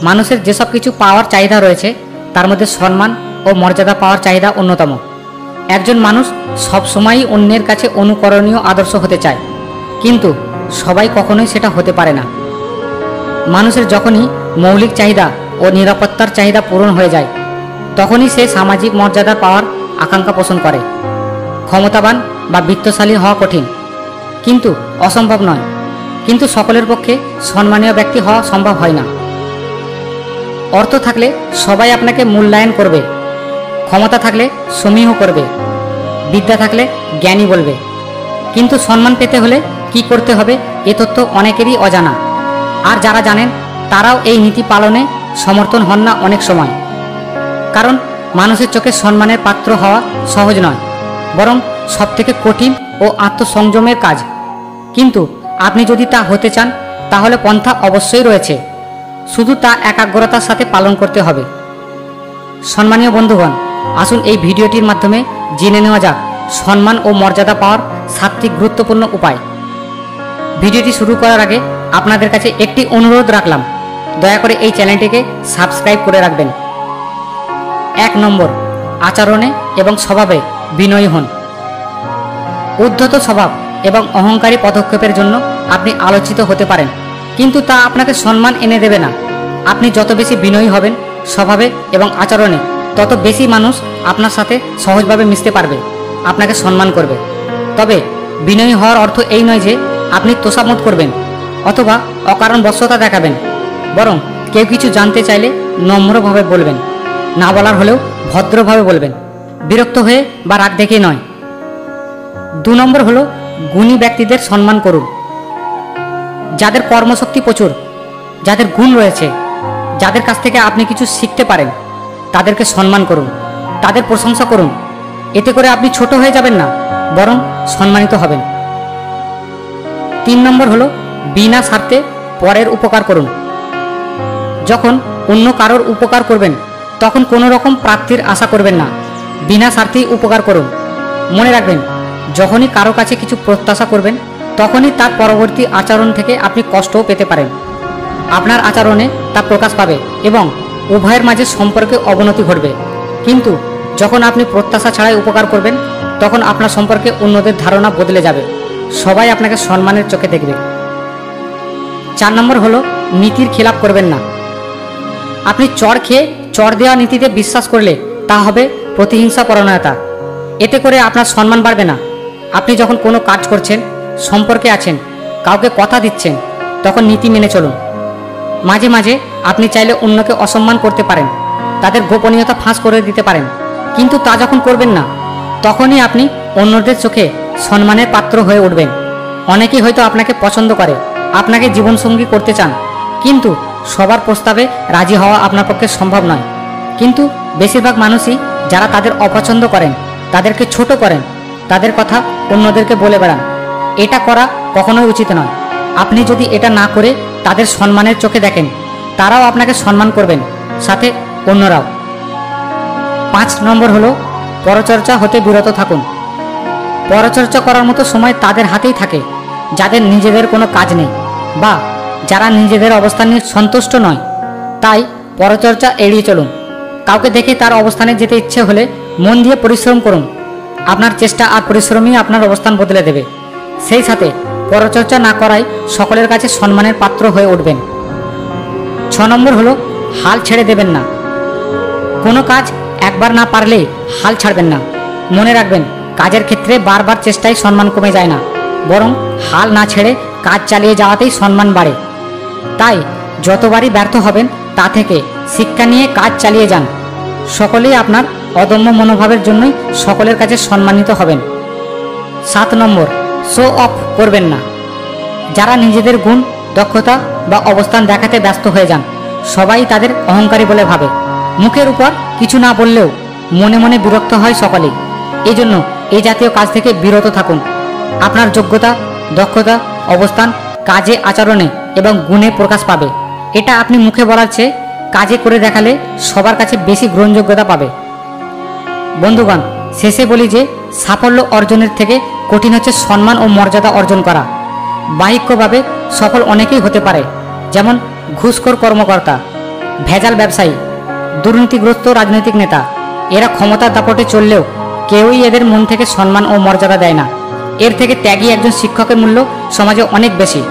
মানুষের যেসব কিছু পাওয়ার চাহিদা রয়েছে তার মধ্যে সম্মান ও মর্যাদা পাওয়ার চাহিদা অন্যতম। একজন মানুষ সবসময়ই অন্যের কাছে অনুকরণীয় আদর্শ হতে চায়, কিন্তু সবাই কখনোই সেটা হতে পারে না। মানুষের যখনই মৌলিক চাহিদা ও নিরাপত্তার চাহিদা পূরণ হয়ে যায় তখনই সে সামাজিক মর্যাদা পাওয়ার আকাঙ্ক্ষা পোষণ করে। ক্ষমতাবান বা বিত্তশালী হওয়া কঠিন, কিন্তু অসম্ভব নয়। কিন্তু সকলের পক্ষে সম্মানীয় ব্যক্তি হওয়া সম্ভব হয় না। অর্থ থাকলে সবাই আপনাকে মূল্যায়ন করবে, ক্ষমতা থাকলে সমীহ করবে, বিদ্যা থাকলে জ্ঞানী বলবে, কিন্তু সম্মান পেতে হলে কি করতে হবে এ তথ্য অনেকেরই অজানা। আর যারা জানেন তারাও এই নীতি পালনে সমর্থন হন না অনেক সময়। কারণ মানুষের চোখে সম্মানের পাত্র হওয়া সহজ নয়, বরং সবথেকে কঠিন ও আত্মসংযমের কাজ। কিন্তু আপনি যদি তা হতে চান তাহলে পন্থা অবশ্যই রয়েছে, শুধু তা একাগ্রতার সাথে পালন করতে হবে। সম্মানীয় বন্ধুগণ, আসুন এই ভিডিওটির মাধ্যমে জেনে নেওয়া যাক সম্মান ও মর্যাদা পাওয়ার 7টি গুরুত্বপূর্ণ উপায়। ভিডিওটি শুরু করার আগে আপনাদের কাছে একটি অনুরোধ রাখলাম, দয়া করে এই চ্যানেলটিকে সাবস্ক্রাইব করে রাখবেন। 1 নম্বর, আচরণে এবং স্বভাবে বিনয়ী হন। উদ্ধত স্বভাব এবং অহংকারী পদক্ষেপের জন্য আপনি আলোচিত হতে পারেন, কিন্তু তা আপনাকে সম্মান এনে দেবে না। আপনি যত বেশি বিনয়ী হবেন স্বভাবে এবং আচরণে, তত বেশি মানুষ আপনার সাথে সহজভাবে মিশতে পারবে, আপনাকে সম্মান করবে। তবে বিনয়ী হওয়ার অর্থ এই নয় যে আপনি তোষামোদ করবেন অথবা অকারণ বশ্যতা দেখাবেন, বরং কেউ কিছু জানতে চাইলে নম্রভাবে বলবেন, না বলার হলেও ভদ্রভাবে বলবেন, বিরক্ত হয়ে বা রাগ দেখে নয়। 2 নম্বর হলো গুণী ব্যক্তিদের সম্মান করুন। যাদের কর্মশক্তি প্রচুর, যাদের গুণ রয়েছে, যাদের কাছ থেকে আপনি কিছু শিখতে পারেন, তাদেরকে সম্মান করুন, তাদের প্রশংসা করুন। এতে করে আপনি ছোট হয়ে যাবেন না, বরং সম্মানিত হবেন। 3 নম্বর হলো বিনা স্বার্থে পরের উপকার করুন। যখন অন্য কারোর উপকার করবেন তখন কোনো রকম প্রাপ্তির আশা করবেন না, বিনা স্বার্থেই উপকার করুন। মনে রাখবেন, যখনই কারো কাছে কিছু প্রত্যাশা করবেন তখনই তার পরবর্তী আচরণ থেকে আপনি কষ্টও পেতে পারেন। আপনার আচরণে তা প্রকাশ পাবে এবং উভয়ের মাঝে সম্পর্কে অবনতি ঘটবে। কিন্তু যখন আপনি প্রত্যাশা ছাড়াই উপকার করবেন তখন আপনার সম্পর্কে অন্যদের ধারণা বদলে যাবে, সবাই আপনাকে সম্মানের চোখে দেখবে। 4 নম্বর হলো নীতির খেলাপ করবেন না। আপনি চড় খেয়ে চড় দেওয়া নীতিতে বিশ্বাস করলে তা হবে প্রতিহিংসা পরায়ণতা। এতে করে আপনার সম্মান বাড়বে না। আপনি যখন কোনো কাজ করছেন, সম্পর্কে আছেন, কাউকে কথা দিচ্ছেন, তখন নীতি মেনে চলুন। মাঝে মাঝে আপনি চাইলে অন্যকে অসম্মান করতে পারেন, তাদের গোপনীয়তা ফাঁস করে দিতে পারেন, কিন্তু তা যখন করবেন না তখনই আপনি অন্যদের চোখে সম্মানের পাত্র হয়ে উঠবেন। অনেকেই হয়তো আপনাকে পছন্দ করে, আপনাকে জীবনসঙ্গী করতে চান, কিন্তু সবার প্রস্তাবে রাজি হওয়া আপনার পক্ষে সম্ভব নয়। কিন্তু বেশিরভাগ মানুষই যারা তাদের অপছন্দ করেন তাদেরকে ছোট করেন, তাদের কথা অন্যদেরকে বলে বেড়ান। এটা করা কখনোই উচিত নয়। আপনি যদি এটা না করে তাদের সম্মানের চোখে দেখেন, তারাও আপনাকে সম্মান করবেন, সাথে অন্যরাও। 5 নম্বর হলো পরচর্চা হতে বিরত থাকুন। পরচর্চা করার মতো সময় তাদের হাতেই থাকে যাদের নিজেদের কোনো কাজ নেই বা যারা নিজেদের অবস্থান নিয়ে সন্তুষ্ট নয়। তাই পরচর্চা এড়িয়ে চলুন। কাউকে দেখে তার অবস্থানে যেতে ইচ্ছে হলে মন দিয়ে পরিশ্রম করুন। আপনার চেষ্টা আর পরিশ্রমই আপনার অবস্থান বদলে দেবে। সেই সাথে পরচর্চা না করায় সকলের কাছে সম্মানের পাত্র হয়ে উঠবেন। 6 নম্বর হলো হাল ছেড়ে দেবেন না। কোনো কাজ একবার না পারলেই হাল ছাড়বেন না। মনে রাখবেন, কাজের ক্ষেত্রে বারবার চেষ্টায় সম্মান কমে যায় না, বরং হাল না ছেড়ে কাজ চালিয়ে যাওয়াতেই সম্মান বাড়ে। তাই যতবারই ব্যর্থ হবেন তা থেকে শিক্ষা নিয়ে কাজ চালিয়ে যান। সকলেই আপনার অদম্য মনোভাবের জন্যই সকলের কাছে সম্মানিত হবেন। 7 নম্বর, শো অফ করবেন না। যারা নিজেদের গুণ, দক্ষতা বা অবস্থান দেখাতে ব্যস্ত হয়ে যান, সবাই তাদের অহংকারী বলে ভাবে। মুখের উপর কিছু না বললেও মনে মনে বিরক্ত হয় সকলেই। এই জন্য এই জাতীয় কাজ থেকে বিরত থাকুন। আপনার যোগ্যতা, দক্ষতা, অবস্থান কাজে, আচরণে এবং গুণে প্রকাশ পাবে। এটা আপনি মুখে বলার চেয়ে কাজে করে দেখালে সবার কাছে বেশি গ্রহণযোগ্যতা পাবে। বন্ধুগণ, শেষে বলি যে সাফল্য অর্জনের থেকে কঠিন হচ্ছে সম্মান ও মর্যাদা অর্জন করা। বাহ্যিকভাবে সফল অনেকেই হতে পারে, যেমন ঘুষখোর কর্মকর্তা, ভেজাল ব্যবসায়ী, দুর্নীতিগ্রস্ত রাজনৈতিক নেতা, এরা ক্ষমতার দাপটে চললেও কেউই এদের মন থেকে সম্মান ও মর্যাদা দেয় না। এর থেকে ত্যাগী একজন শিক্ষকের মূল্য সমাজে অনেক বেশি।